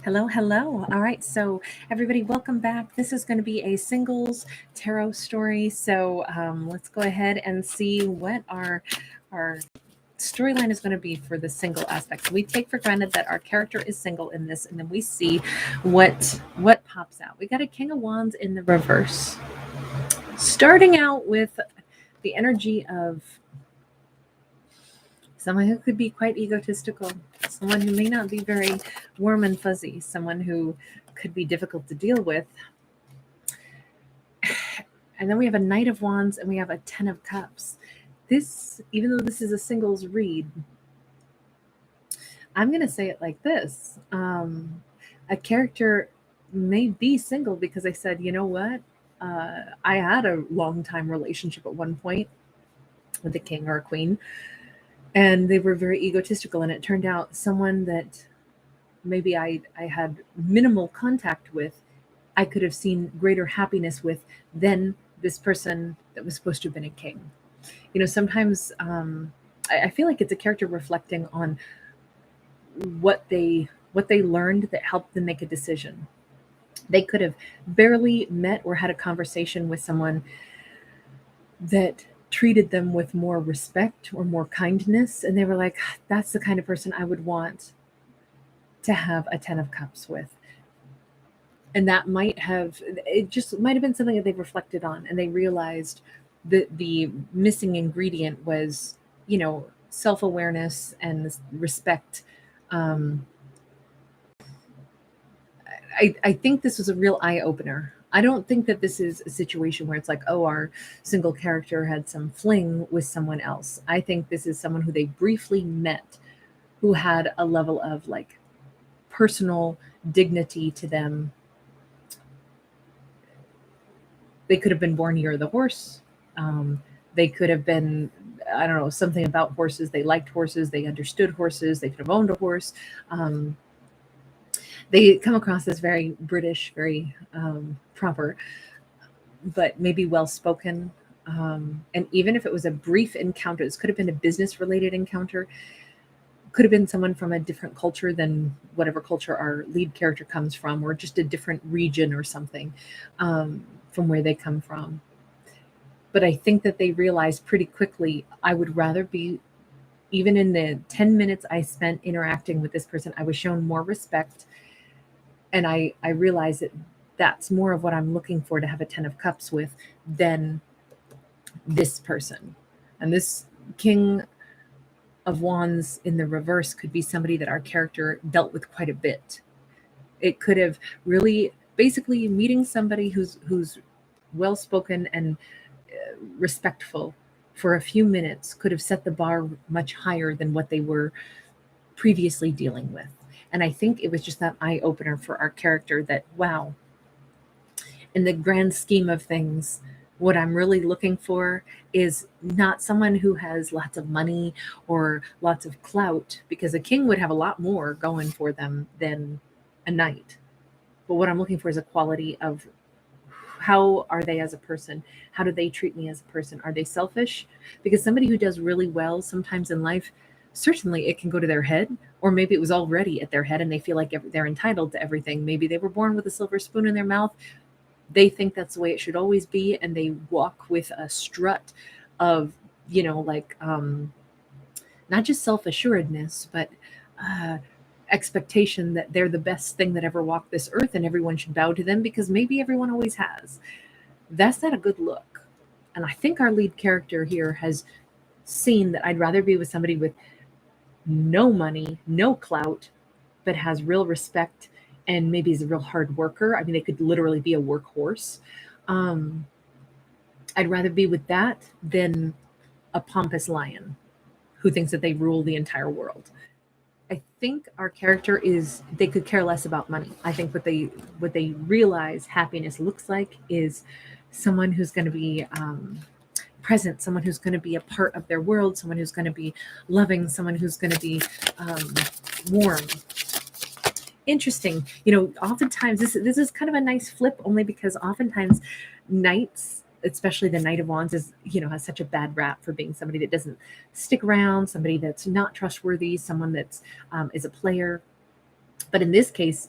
Hello, hello. All right, so everybody, welcome back. This is going to be a singles tarot story. So let's go ahead and see what our storyline is going to be for the single aspect. So we take for granted that our character is single in this, and then we see what pops out. We got a King of Wands in the reverse, starting out with the energy of someone who could be quite egotistical, someone who may not be very warm and fuzzy, someone who could be difficult to deal with. And then we have a Knight of Wands and we have a Ten of Cups. This, even though this is a singles read, I'm going to say it like this. A character may be single because I said, you know what? I had a long time relationship at one point with a king or a queen, and they were very egotistical. And it turned out someone that maybe I had minimal contact with, I could have seen greater happiness with than this person that was supposed to have been a king. Sometimes I feel like it's a character reflecting on what they learned that helped them make a decision. They could have barely met or had a conversation with someone that treated them with more respect or more kindness, and they were like, that's the kind of person I would want to have a 10 of cups with. And that might have been something that they reflected on, and they realized that the missing ingredient was, self-awareness and respect. um, I think this was a real eye opener. I don't think that this is a situation where it's like, oh, our single character had some fling with someone else. I think this is someone who they briefly met, who had a level of like personal dignity to them. They could have been born year of the horse. They could have been, I don't know, something about horses. They liked horses. They understood horses. They could have owned a horse. Um, they come across as very British, very proper, but maybe well spoken. And even if it was a brief encounter, this could have been a business related encounter, could have been someone from a different culture than whatever culture our lead character comes from, or just a different region or something, from where they come from. But I think that they realized pretty quickly, I would rather be, even in the 10 minutes I spent interacting with this person, I was shown more respect. And I realized that that's more of what I'm looking for to have a 10 of cups with than this person. And this King of Wands in the reverse could be somebody that our character dealt with quite a bit. It could have really, basically, meeting somebody who's well spoken and respectful for a few minutes could have set the bar much higher than what they were previously dealing with. And I think it was just that eye opener for our character that, wow, in the grand scheme of things, what I'm really looking for is not someone who has lots of money or lots of clout, because a king would have a lot more going for them than a knight. But what I'm looking for is a quality of, how are they as a person? How do they treat me as a person? Are they selfish? Because somebody who does really well sometimes in life, certainly it can go to their head, or maybe it was already at their head and they feel like they're entitled to everything. Maybe they were born with a silver spoon in their mouth. They think that's the way it should always be, and they walk with a strut of, like, not just self-assuredness, but uh, expectation that they're the best thing that ever walked this earth and everyone should bow to them because maybe everyone always has. That's not a good look. And I think our lead character here has seen that I'd rather be with somebody with no money, no clout, but has real respect and maybe is a real hard worker. I mean, they could literally be a workhorse. Um, I'd rather be with that than a pompous lion who thinks that they rule the entire world. I think our character is, they could care less about money. I think what they realize happiness looks like is someone who's going to be present, someone who's going to be a part of their world, someone who's going to be loving, someone who's going to be um, warm. Interesting. Oftentimes this is kind of a nice flip, only because oftentimes knights, especially the Knight of Wands, has such a bad rap for being somebody that doesn't stick around, somebody that's not trustworthy, someone that's is a player. But in this case,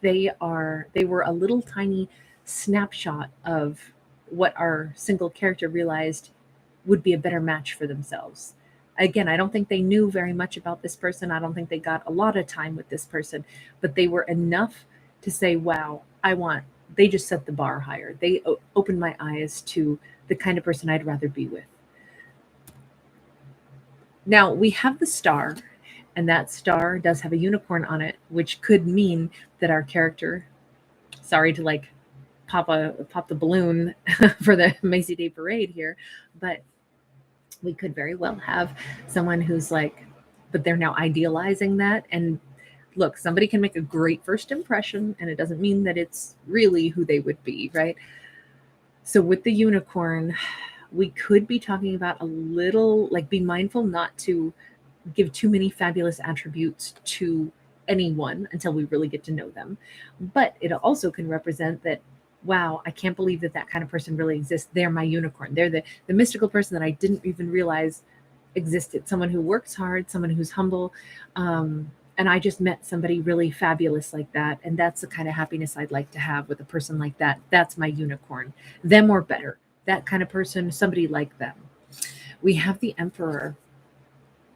they were a little tiny snapshot of what our single character realized would be a better match for themselves. Again, I don't think they knew very much about this person. I don't think they got a lot of time with this person, but they were enough to say, wow, they just set the bar higher. They opened my eyes to the kind of person I'd rather be with. Now we have the star, and that star does have a unicorn on it, which could mean that our character, sorry to like pop the balloon for the Macy Day parade here, but we could very well have someone who's like, but they're now idealizing that. And look, somebody can make a great first impression, and it doesn't mean that it's really who they would be, right? So with the unicorn, we could be talking about a little, like, be mindful not to give too many fabulous attributes to anyone until we really get to know them. But it also can represent that, wow, I can't believe that that kind of person really exists. They're my unicorn. They're the mystical person that I didn't even realize existed. Someone who works hard, someone who's humble. And I just met somebody really fabulous like that. And that's the kind of happiness I'd like to have with a person like that. That's my unicorn. Them or better. That kind of person, somebody like them. We have the emperor.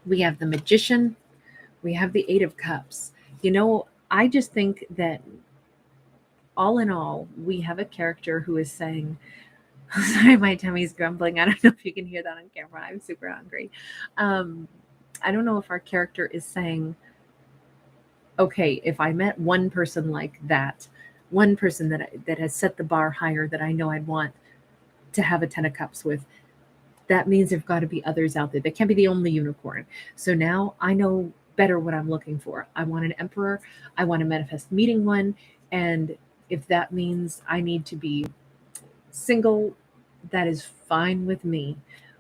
We have the magician. We have the Eight of Cups. I just think that all in all, we have a character who is saying, sorry, my tummy's grumbling. I don't know if you can hear that on camera. I'm super hungry. Um, I don't know if our character is saying, okay, if I met one person like that, one person that has set the bar higher that I know I'd want to have a 10 of cups with, that means there've got to be others out there. They can't be the only unicorn. So now I know better what I'm looking for. I want an emperor. I want to manifest meeting one. And if that means I need to be single, that is fine with me.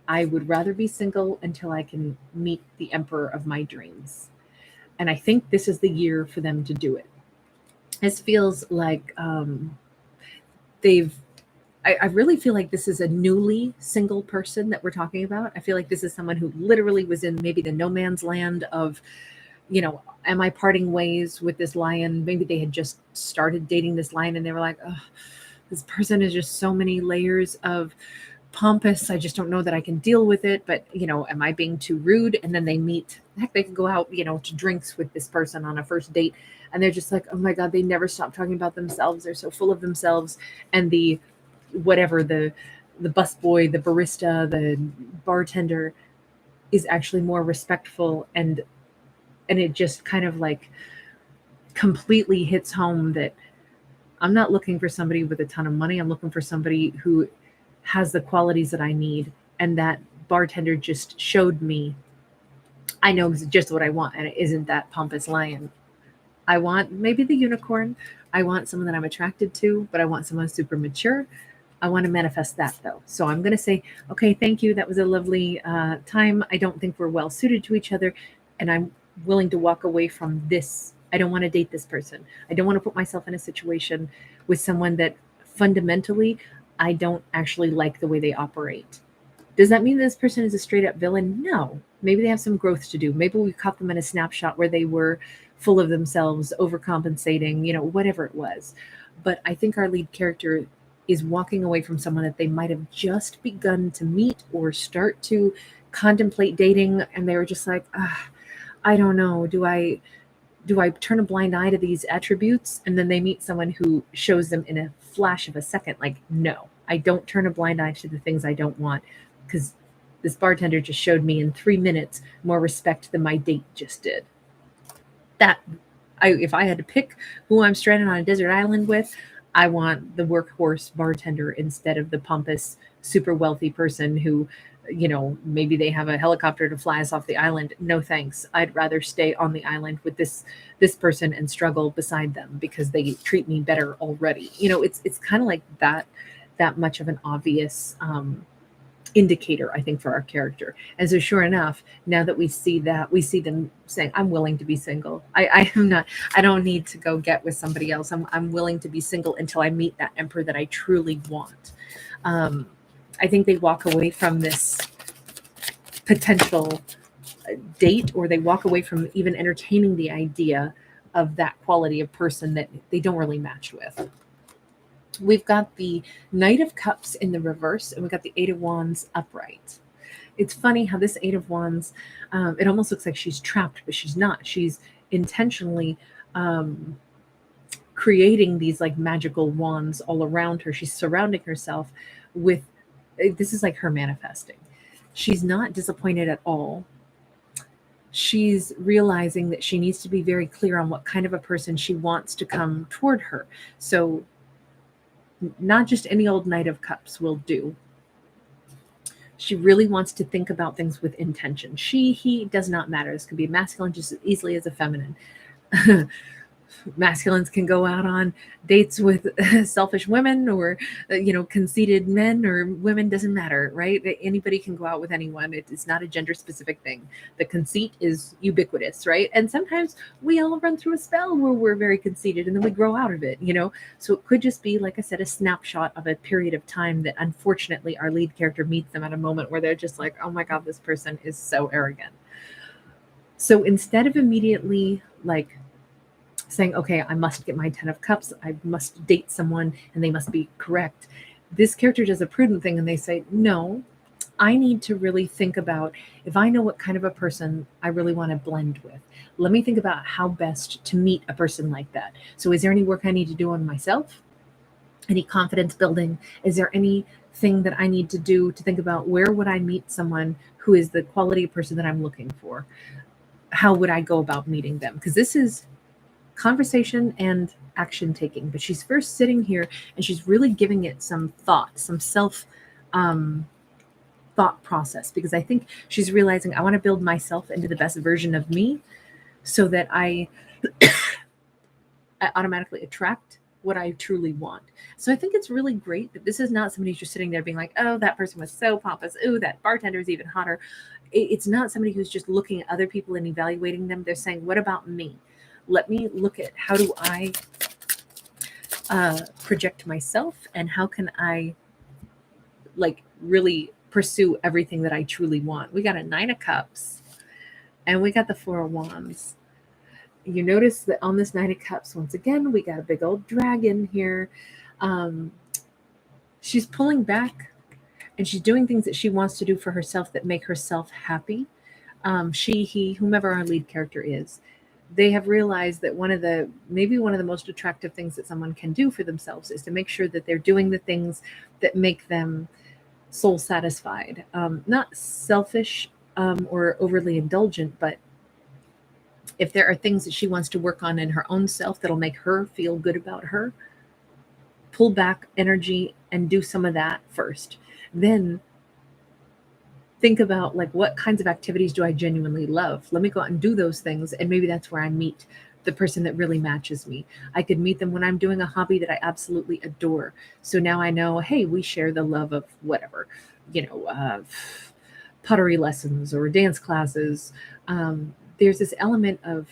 I would rather be single until I can meet the emperor of my dreams. And I think this is the year for them to do it. This feels like they've I really feel like this is a newly single person that we're talking about. I feel like this is someone who literally was in maybe the no man's land of, am I parting ways with this lion? Maybe they had just started dating this lion and they were like, oh, this person is just so many layers of pompous. I just don't know that I can deal with it. But, am I being too rude? And then they meet, heck, they can go out, to drinks with this person on a first date. And they're just like, oh my God, they never stop talking about themselves. They're so full of themselves. And whatever the busboy, the barista, the bartender is actually more respectful, and it just kind of like completely hits home that I'm not looking for somebody with a ton of money. I'm looking for somebody who has the qualities that I need, and that bartender just showed me I know just what I want, and it isn't that pompous lion. I want maybe the unicorn. I want someone that I'm attracted to, but I want someone super mature. I want to manifest that though. So I'm going to say, okay, thank you. That was a lovely time. I don't think we're well suited to each other. And I'm willing to walk away from this. I don't want to date this person. I don't want to put myself in a situation with someone that fundamentally I don't actually like the way they operate. Does that mean this person is a straight up villain? No. Maybe they have some growth to do. Maybe we caught them in a snapshot where they were full of themselves, overcompensating, whatever it was. But I think our lead character is walking away from someone that they might have just begun to meet or start to contemplate dating, and they were just like, I don't know, do I turn a blind eye to these attributes? And then they meet someone who shows them in a flash of a second, like, no, I don't turn a blind eye to the things I don't want, because this bartender just showed me in 3 minutes more respect than my date just did. That if I had to pick who I'm stranded on a desert island with, I want the workhorse bartender instead of the pompous, super wealthy person who, maybe they have a helicopter to fly us off the island. No thanks. I'd rather stay on the island with this person and struggle beside them because they treat me better already. It's kind of like that much of an obvious indicator, I think, for our character. And so sure enough, now that we see that, we see them saying, I'm willing to be single. I am not, I don't need to go get with somebody else. I'm willing to be single until I meet that emperor that I truly want. I think they walk away from this potential date, or they walk away from even entertaining the idea of that quality of person that they don't really match with. We've got the Knight of Cups in the reverse, and we've got the Eight of Wands upright. It's funny how this Eight of Wands, it almost looks like she's trapped, but she's not. She's intentionally creating these like magical wands all around her. She's surrounding herself with, this is like her manifesting. She's not disappointed at all. She's realizing that she needs to be very clear on what kind of a person she wants to come toward her. So, not just any old Knight of Cups will do. She really wants to think about things with intention. She, he does not matter. This could be masculine just as easily as a feminine. Masculines can go out on dates with selfish women or conceited men or women, doesn't matter, right? Anybody can go out with anyone. It's not a gender specific thing. The conceit is ubiquitous, right? And sometimes we all run through a spell where we're very conceited and then we grow out of it, so it could just be, like I said, a snapshot of a period of time that unfortunately our lead character meets them at a moment where they're just like, oh my god, this person is so arrogant. So instead of immediately like saying, okay, I must get my 10 of cups, I must date someone and they must be correct, this character does a prudent thing and they say, no, I need to really think about, if I know what kind of a person I really want to blend with, let me think about how best to meet a person like that. So is there any work I need to do on myself? Any confidence building? Is there anything that I need to do to think about where would I meet someone who is the quality of person that I'm looking for? How would I go about meeting them? Because this is conversation and action taking, but she's first sitting here and she's really giving it some thought, some self thought process, because I think she's realizing, I want to build myself into the best version of me so that I automatically attract what I truly want. So I think it's really great that this is not somebody who's just sitting there being like, oh, that person was so pompous, oh, that bartender is even hotter. It's not somebody who's just looking at other people and evaluating them. They're saying, what about me? Let me look at, how do I project myself, and how can I like really pursue everything that I truly want? We got a Nine of Cups and we got the Four of Wands. You notice that on this Nine of Cups, once again, we got a big old dragon here. She's pulling back and she's doing things that she wants to do for herself that make herself happy. She, he, whomever our lead character is, they have realized that maybe one of the most attractive things that someone can do for themselves is to make sure that they're doing the things that make them soul satisfied, not selfish or overly indulgent, but if there are things that she wants to work on in her own self that'll make her feel good about her, pull back energy and do some of that first. Then think about, like, what kinds of activities do I genuinely love? Let me go out and do those things, and maybe that's where I meet the person that really matches me. I could meet them when I'm doing a hobby that I absolutely adore. So now I know, hey, we share the love of whatever, pottery lessons or dance classes. There's this element of,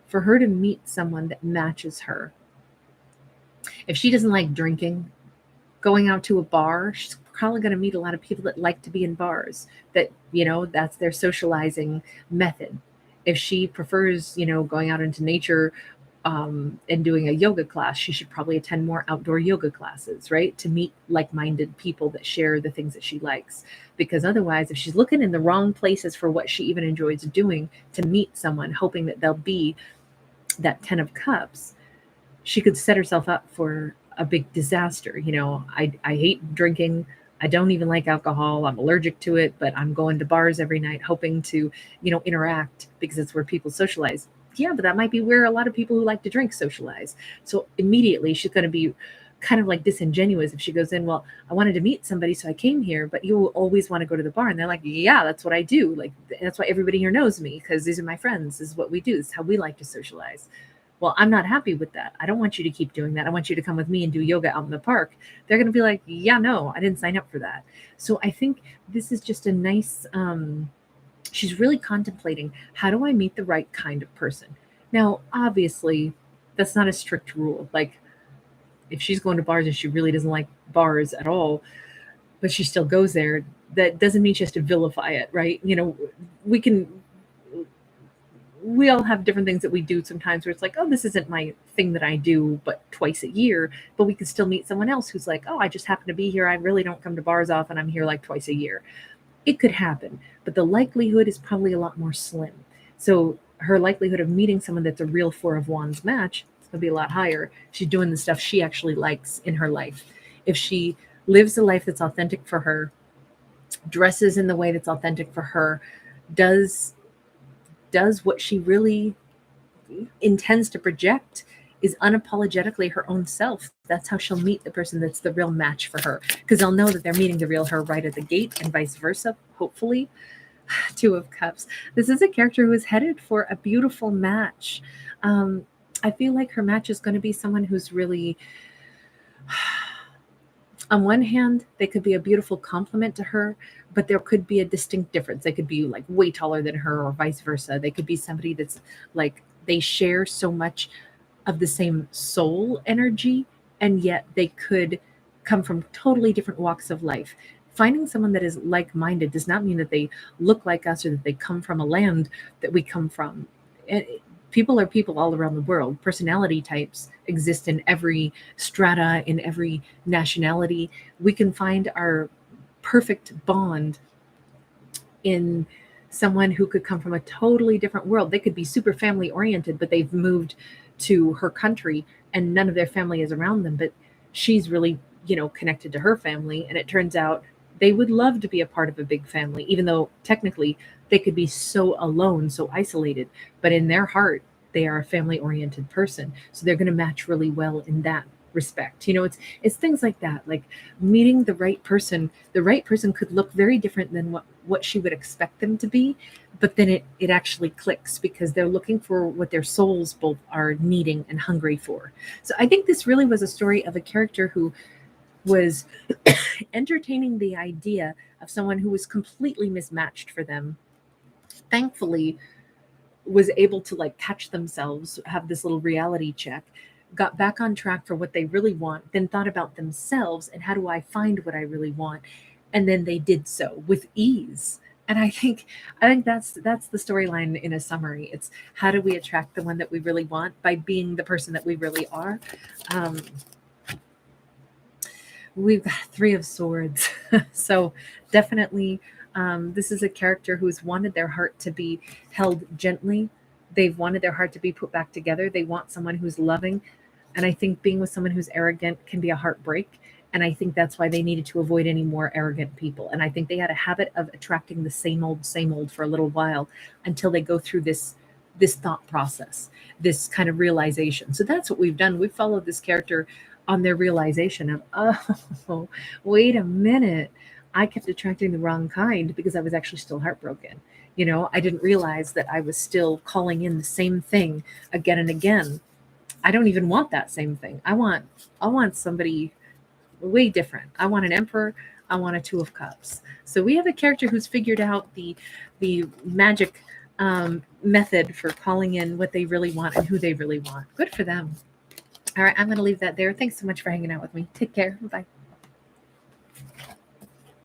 for her to meet someone that matches her. If she doesn't like drinking, going out to a bar, she's probably going to meet a lot of people that like to be in bars, that, that's their socializing method. If she prefers, going out into nature and doing a yoga class, she should probably attend more outdoor yoga classes, right? To meet like-minded people that share the things that she likes. Because otherwise, if she's looking in the wrong places for what she even enjoys doing to meet someone, hoping that they'll be that 10 of Cups, she could set herself up for a big disaster. I hate drinking. I don't even like alcohol. I'm allergic to it, but I'm going to bars every night hoping to, interact because it's where people socialize. Yeah, but that might be where a lot of people who like to drink socialize. So immediately she's going to be kind of like disingenuous if she goes in, well, I wanted to meet somebody, so I came here, but you always want to go to the bar. And they're like, yeah, that's what I do. Like, that's why everybody here knows me, because these are my friends. This is what we do. This is how we like to socialize. Well, I'm not happy with that. I don't want you to keep doing that. I want you to come with me and do yoga out in the park. They're going to be like, yeah, no, I didn't sign up for that. So I think this is just a nice, she's really contemplating, how do I meet the right kind of person? Now, obviously, that's not a strict rule. Like, if she's going to bars and she really doesn't like bars at all, but she still goes there, that doesn't mean she has to vilify it, right? We can we all have different things that we do sometimes where it's like, oh, this isn't my thing that I do, but twice a year. But we could still meet someone else who's like, oh, I just happen to be here. I really don't come to bars often. I'm here like twice a year. It could happen, but the likelihood is probably a lot more slim. So her likelihood of meeting someone that's a real Four of Wands match is going to be a lot higher. She's doing the stuff she actually likes in her life. If she lives a life that's authentic for her, dresses in the way that's authentic for her, does what she really intends to project, is unapologetically her own self, that's how she'll meet the person that's the real match for her, because they'll know that they're meeting the real her right at the gate, and vice versa, hopefully. Two of Cups. This is a character who is headed for a beautiful match. I feel like her match is going to be someone who's really, on one hand, they could be a beautiful compliment to her, but there could be a distinct difference. They could be like way taller than her, or vice versa. They could be somebody that's like, they share so much of the same soul energy, and yet they could come from totally different walks of life. Finding someone that is like minded does not mean that they look like us or that they come from a land that we come from. People are people all around the world. Personality types exist in every strata, in every nationality. We can find our perfect bond in someone who could come from a totally different world. They could be super family oriented, but they've moved to her country and none of their family is around them. But she's really, connected to her family. And it turns out they would love to be a part of a big family, even though technically they could be so alone, so isolated. But in their heart, they are a family oriented person. So they're going to match really well in that respect. It's things like that, like meeting the right person. The right person could look very different than what she would expect them to be, but then it actually clicks because they're looking for what their souls both are needing and hungry for. So I think this really was a story of a character who was entertaining the idea of someone who was completely mismatched for them. Thankfully, was able to like catch themselves, have this little reality check, got back on track for what they really want, then thought about themselves and how do I find what I really want? And then they did so with ease. And I think that's the storyline in a summary. It's how do we attract the one that we really want by being the person that we really are. Um, we've got Three of Swords. So definitely, this is a character who's wanted their heart to be held gently. They've wanted their heart to be put back together. They want someone who's loving. And I think being with someone who's arrogant can be a heartbreak. And I think that's why they needed to avoid any more arrogant people. And I think they had a habit of attracting the same old for a little while until they go through this thought process, this kind of realization. So that's what we've done. We've followed this character on their realization of, oh, wait a minute. I kept attracting the wrong kind because I was actually still heartbroken. I didn't realize that I was still calling in the same thing again and again. I don't even want that same thing. I want somebody way different. I want an emperor. I want a Two of Cups. So we have a character who's figured out the magic method for calling in what they really want and who they really want. Good for them. All right, I'm going to leave that there. Thanks so much for hanging out with me. Take care. Bye.